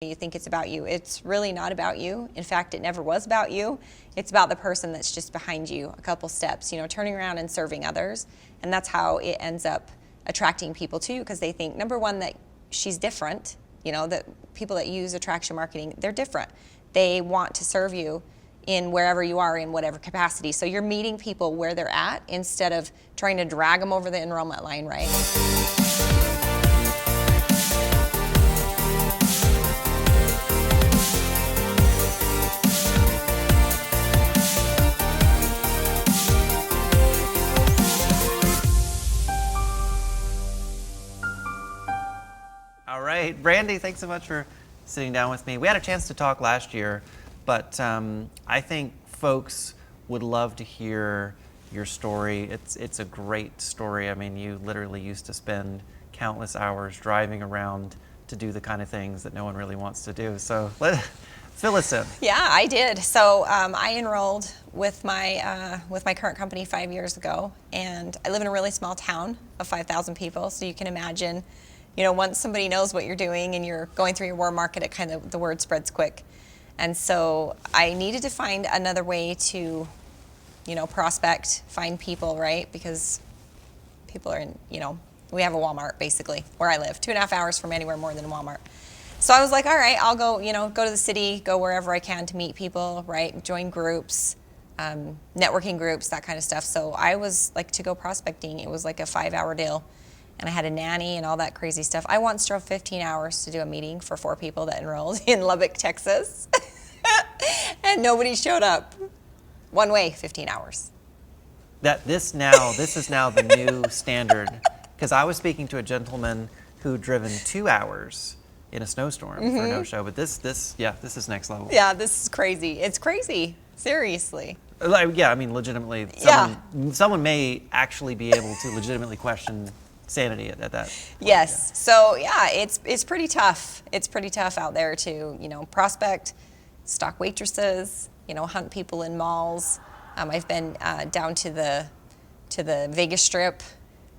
You think it's about you. It's really not about you. In fact, it never was about you. It's about the person that's just behind you a couple steps, turning around and serving others. And that's how it ends up attracting people to you, because they think, number one, that she's different. That people that use attraction marketing, they're different. They want to serve you in wherever you are, in whatever capacity. So you're meeting people where they're at instead of trying to drag them over the enrollment line, right? All right, Brandy, thanks so much for sitting down with me. We had a chance to talk last year, but I think folks would love to hear your story. It's a great story. I mean, you literally used to spend countless hours driving around to do the kind of things that no one really wants to do. So fill us in. Yeah, I did. So I enrolled with my current company 5 years ago, and I live in a really small town of 5,000 people. So you can imagine, once somebody knows what you're doing and you're going through your warm market, the word spreads quick. And so I needed to find another way to, prospect, find people, right? Because people are in, we have a Walmart basically where I live, 2.5 hours from anywhere more than a Walmart. So I was like, all right, I'll go, go to the city, go wherever I can to meet people, right? Join groups, networking groups, that kind of stuff. So I was like, to go prospecting, it was like a 5-hour deal. And I had a nanny and all that crazy stuff. I once drove 15 hours to do a meeting for 4 people that enrolled in Lubbock, Texas. And nobody showed up. One way, 15 hours. This is now the new standard. Because I was speaking to a gentleman who'd driven 2 hours in a snowstorm for a no-show. But this is next level. Yeah, this is crazy. It's crazy. Seriously. Yeah, I mean, legitimately, someone may actually be able to legitimately question sanity at that point. Yes. Yeah. So yeah, it's pretty tough. It's pretty tough out there to prospect, stock waitresses, hunt people in malls. I've been down to the Vegas Strip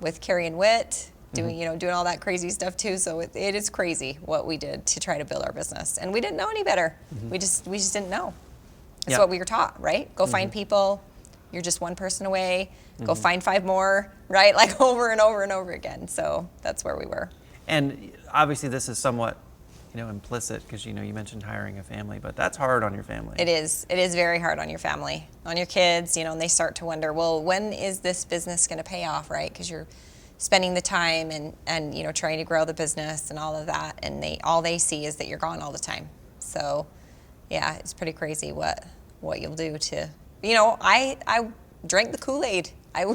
with Carrie and Witt, doing doing all that crazy stuff too. So it is crazy what we did to try to build our business, and we didn't know any better. We just didn't know. It's what we were taught, right? Go find people. You're just one person away. Go find 5 more, right? Like over and over and over again. So that's where we were. And obviously this is somewhat, implicit because, you mentioned hiring a family, but that's hard on your family. It is. It is very hard on your family, on your kids, and they start to wonder, well, when is this business going to pay off, right? Because you're spending the time and trying to grow the business and all of that. And all they see is that you're gone all the time. So yeah, it's pretty crazy what you'll do to, I drank the Kool-Aid. I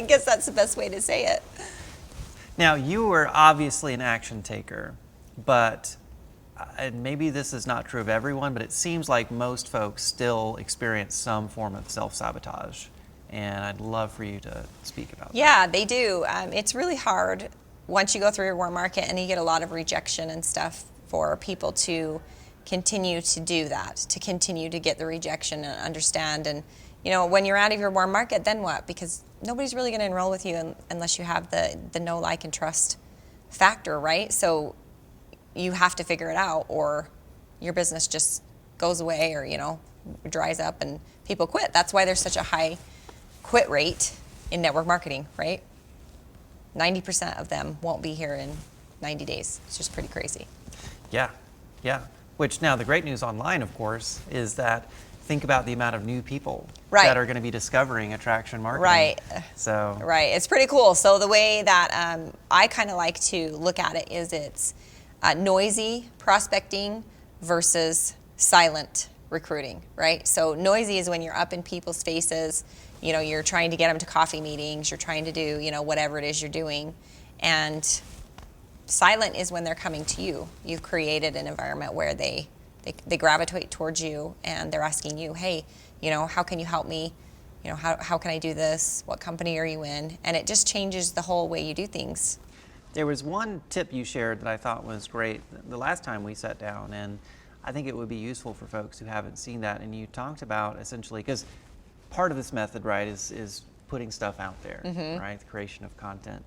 guess that's the best way to say it. Now, you were obviously an action taker, but and maybe this is not true of everyone, but it seems like most folks still experience some form of self-sabotage. And I'd love for you to speak about that. Yeah, they do. It's really hard once you go through your warm market and you get a lot of rejection and stuff for people to continue to do that, to continue to get the rejection and understand. And when you're out of your warm market, then what? Because nobody's really going to enroll with you unless you have the know, like, and trust factor, right? So you have to figure it out, or your business just goes away, or dries up and people quit. That's why there's such a high quit rate in network marketing, right? 90% of them won't be here in 90 days. It's just pretty crazy. Yeah. Which now the great news online, of course, is that think about the amount of new people that are going to be discovering attraction marketing. Right. So. Right. It's pretty cool. So the way that I kind of like to look at it is it's noisy prospecting versus silent recruiting, right? So noisy is when you're up in people's faces, you're trying to get them to coffee meetings, you're trying to do, whatever it is you're doing. And silent is when they're coming to you. You've created an environment where they gravitate towards you and they're asking you, hey, how can you help me? How can I do this? What company are you in? And it just changes the whole way you do things. There was one tip you shared that I thought was great the last time we sat down, and I think it would be useful for folks who haven't seen that. And you talked about essentially, because part of this method, right, is putting stuff out there, right? The creation of content.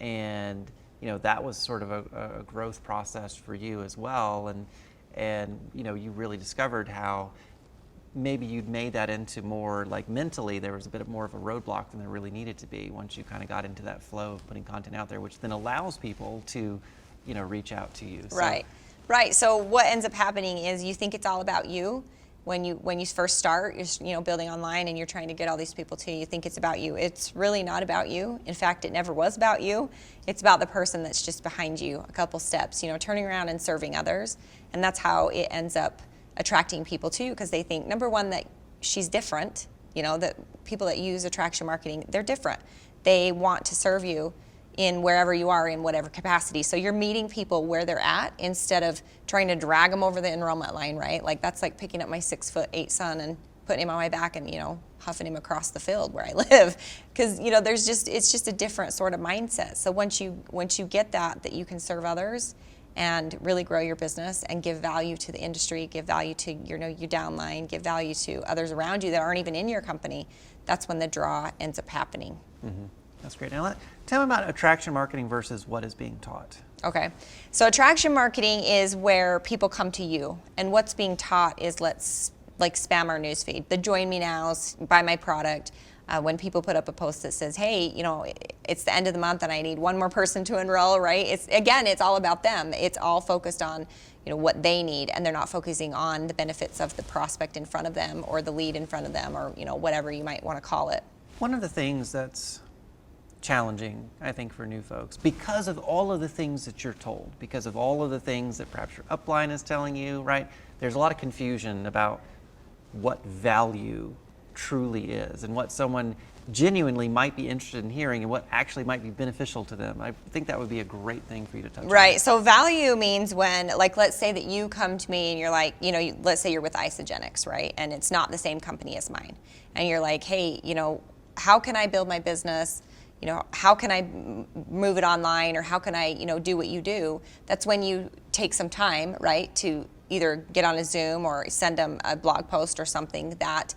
And that was sort of a growth process for you as well, and you really discovered how maybe you'd made that into more like mentally there was a bit more of a roadblock than there really needed to be once you kind of got into that flow of putting content out there, which then allows people to reach out to you. Right. So what ends up happening is you think it's all about you when you first start, you're building online and you're trying to get all these people to you. You think it's about you. It's really not about you. In fact, it never was about you. It's about the person that's just behind you a couple steps, turning around and serving others. And that's how it ends up attracting people to you, because they think, number one, that she's different. That people that use attraction marketing, they're different. They want to serve you in wherever you are in whatever capacity. So you're meeting people where they're at instead of trying to drag them over the enrollment line, right? Like that's like picking up my 6'8" son and putting him on my back and, huffing him across the field where I live. Because, it's just a different sort of mindset. So once you get that you can serve others and really grow your business and give value to the industry, give value to your downline, give value to others around you that aren't even in your company, that's when the draw ends up happening. Mm-hmm. That's great. Now tell me about attraction marketing versus what is being taught. Okay. So attraction marketing is where people come to you, and what's being taught is let's spam our newsfeed. The join me nows, buy my product. When people put up a post that says, hey, it's the end of the month and I need one more person to enroll, right? It's all about them. It's all focused on, what they need, and they're not focusing on the benefits of the prospect in front of them or the lead in front of them or, whatever you might want to call it. One of the things that's challenging, I think, for new folks, because of all of the things that you're told, because of all of the things that perhaps your upline is telling you, right? There's a lot of confusion about what value truly is and what someone genuinely might be interested in hearing and what actually might be beneficial to them. I think that would be a great thing for you to touch on. Right. So value means when, let's say that you come to me and you're like, let's say you're with Isogenics, right? And it's not the same company as mine. And you're like, hey, how can I build my business? How can I move it online, or how can I, do what you do? That's when you take some time, right, to either get on a Zoom or send them a blog post or something that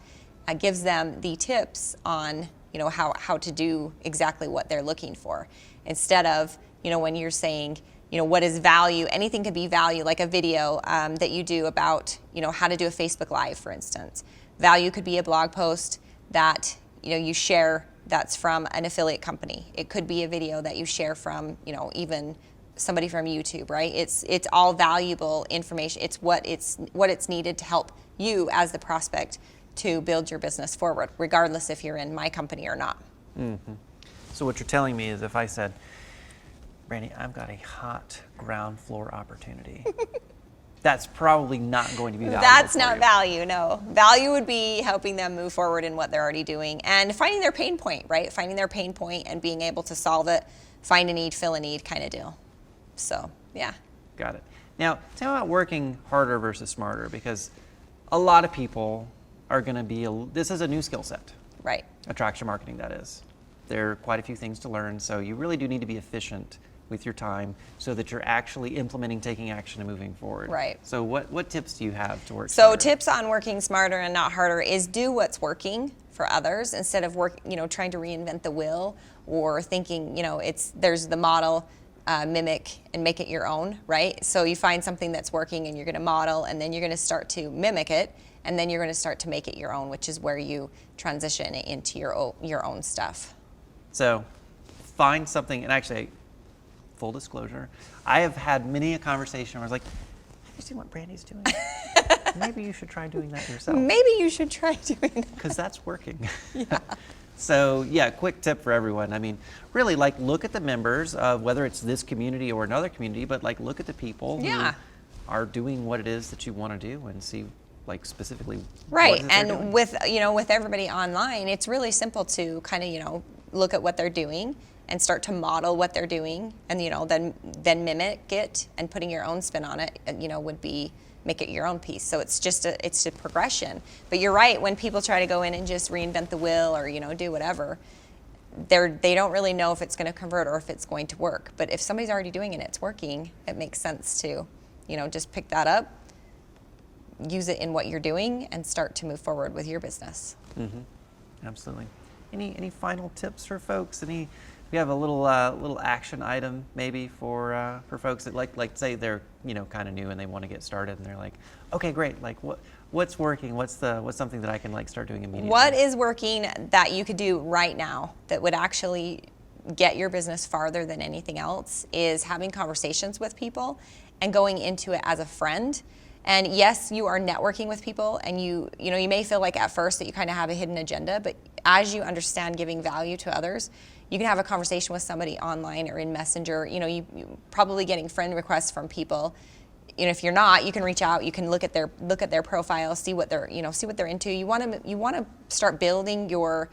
gives them the tips on, how to do exactly what they're looking for. Instead of, when you're saying, what is value? Anything could be value, like a video that you do about, how to do a Facebook Live, for instance. Value could be a blog post that, you share that's from an affiliate company. It could be a video that you share from, even somebody from YouTube, right? It's all valuable information. It's what it's needed to help you as the prospect to build your business forward, regardless if you're in my company or not. Mm-hmm. So what you're telling me is, if I said, Brandy, I've got a hot ground floor opportunity, that's probably not going to be valuable. That's not value, no. Value would be helping them move forward in what they're already doing and finding their pain point, right? Finding their pain point and being able to solve it, find a need, fill a need kind of deal. So, yeah. Got it. Now, tell me about working harder versus smarter, because a lot of people are going to be, this is a new skill set. Right. Attraction marketing, that is. There are quite a few things to learn, so you really do need to be efficient with your time so that you're actually implementing, taking action, and moving forward. Right. So what tips do you have to work So smarter? tips on working smarter and not harder is do what's working for others instead of trying to reinvent the wheel or thinking, there's the model, mimic and make it your own, right? So you find something that's working and you're going to model, and then you're going to start to mimic it, and then you're going to start to make it your own, which is where you transition it into your own stuff. So find something, and actually, full disclosure, I have had many a conversation where I was like, have you seen what Brandy's doing? Maybe you should try doing that yourself. Maybe you should try doing that. Because that's working. Yeah. So yeah, quick tip for everyone. I mean, really, look at the members of whether it's this community or another community, but look at the people who are doing what it is that you want to do and see specifically right. What it is they're And doing. with everybody online, it's really simple to kind of look at what they're doing and start to model what they're doing, and then mimic it, and putting your own spin on it would be make it your own piece. So it's a progression. But you're right, when people try to go in and just reinvent the wheel or do whatever, they don't really know if it's going to convert or if it's going to work. But if somebody's already doing it and it's working, it makes sense to just pick that up, use it in what you're doing, and start to move forward with your business. Mm-hmm. Absolutely. Any final tips for folks? Any we have a little action item maybe for folks that like say they're kind of new and they want to get started and they're like, okay, great, like what's working? What's something that I can like start doing immediately? What is working that you could do right now that would actually get your business farther than anything else is having conversations with people and going into it as a friend. And yes, you are networking with people, and you may feel like at first that you kind of have a hidden agenda, but as you understand giving value to others, you can have a conversation with somebody online or in Messenger. You probably getting friend requests from people. If you're not, you can reach out. You can look at their profile, see what they're into. You want to start building your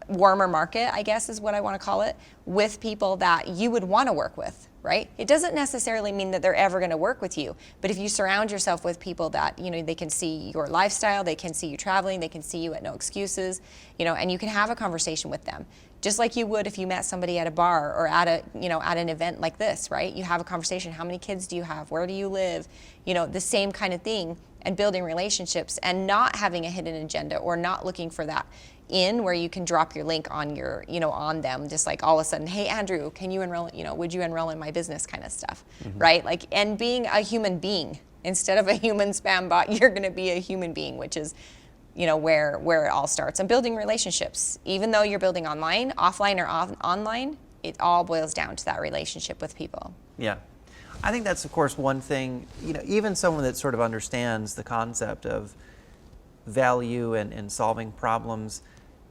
warmer market, I guess is what I want to call it, with people that you would want to work with, right? It doesn't necessarily mean that they're ever going to work with you, but if you surround yourself with people that, they can see your lifestyle, they can see you traveling, they can see you at No Excuses, and you can have a conversation with them, just like you would if you met somebody at a bar or at an event like this, right? You have a conversation. How many kids do you have? Where do you live? The same kind of thing, and building relationships and not having a hidden agenda or not looking for that where you can drop your link on your, on them, just like all of a sudden, hey, Andrew, can you enroll, would you enroll in my business kind of stuff, right? Like, and being a human being instead of a human spam bot, you're going to be a human being, which is, where it all starts. And building relationships, even though you're building online, offline or online, it all boils down to that relationship with people. Yeah. I think that's, of course, one thing, even someone that sort of understands the concept of value and solving problems,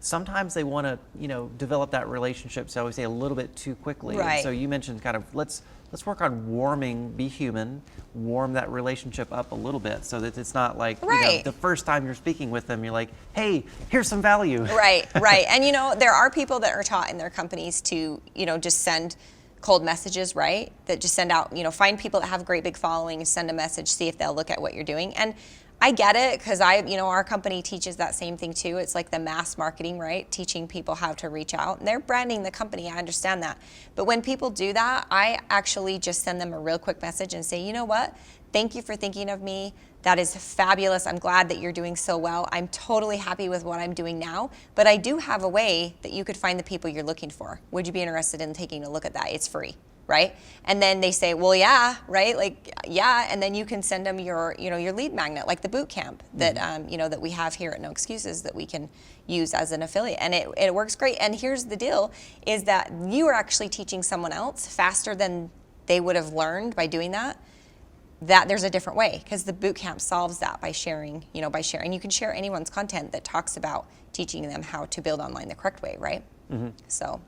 sometimes they want to, develop that relationship, so I would say a little bit too quickly. Right. And so you mentioned kind of let's work on be human, warm that relationship up a little bit so that it's not like right. The first time you're speaking with them, you're like, hey, here's some value. Right. And there are people that are taught in their companies to, just send cold messages, right? That just send out, find people that have a great big following and send a message, see if they'll look at what you're doing. And I get it, because our company teaches that same thing too. It's like the mass marketing, right? Teaching people how to reach out. And they're branding the company, I understand that. But when people do that, I actually just send them a real quick message and say, you know what? Thank you for thinking of me. That is fabulous. I'm glad that you're doing so well. I'm totally happy with what I'm doing now, but I do have a way that you could find the people you're looking for. Would you be interested in taking a look at that? It's free. Right? And then they say, well, yeah, right? Like, yeah. And then you can send them your lead magnet, like the boot camp that, that we have here at No Excuses that we can use as an affiliate. And it works great. And here's the deal is that you are actually teaching someone else faster than they would have learned by doing that there's a different way, because the boot camp solves that by sharing. And you can share anyone's content that talks about teaching them how to build online the correct way, right? Mm-hmm. So.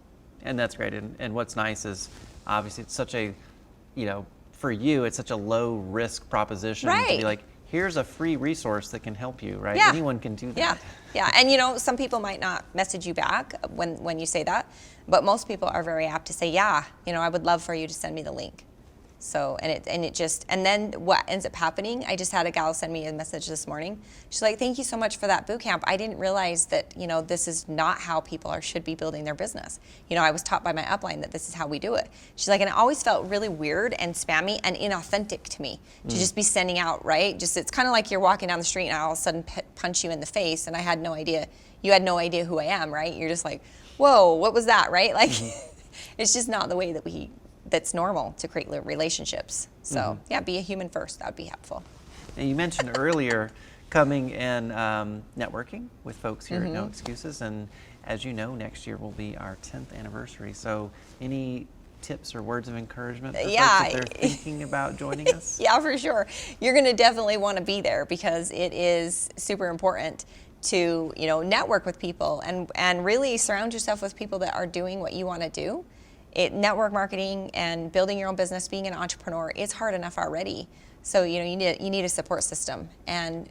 And that's great. And what's nice is, obviously, it's such a, for you, it's such a low risk proposition right. to be like, here's a free resource that can help you, right? Yeah. Anyone can do that. Yeah. And some people might not message you back when you say that, but most people are very apt to say, yeah, I would love for you to send me the link. So, and then what ends up happening, I just had a gal send me a message this morning. She's like, thank you so much for that boot camp. I didn't realize that, this is not how people should be building their business. I was taught by my upline that this is how we do it. She's like, and it always felt really weird and spammy and inauthentic to me to just be sending out, right? It's kind of like you're walking down the street and I all of a sudden punch you in the face and I had no idea. You had no idea who I am, right? You're just like, whoa, what was that, right? Like, it's just not the way that's normal to create relationships. So yeah, be a human first. That would be helpful. And you mentioned earlier coming and networking with folks here at No Excuses. And as you know, next year will be our 10th anniversary. So any tips or words of encouragement for folks if they're thinking about joining us? Yeah, for sure. You're going to definitely want to be there, because it is super important to network with people and really surround yourself with people that are doing what you want to do. Network marketing and building your own business, being an entrepreneur, it's hard enough already. So you need a support system, and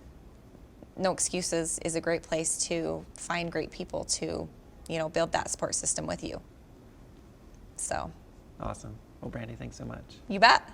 No Excuses is a great place to find great people to build that support system with you. So awesome. Well, Brandy, thanks so much. You bet.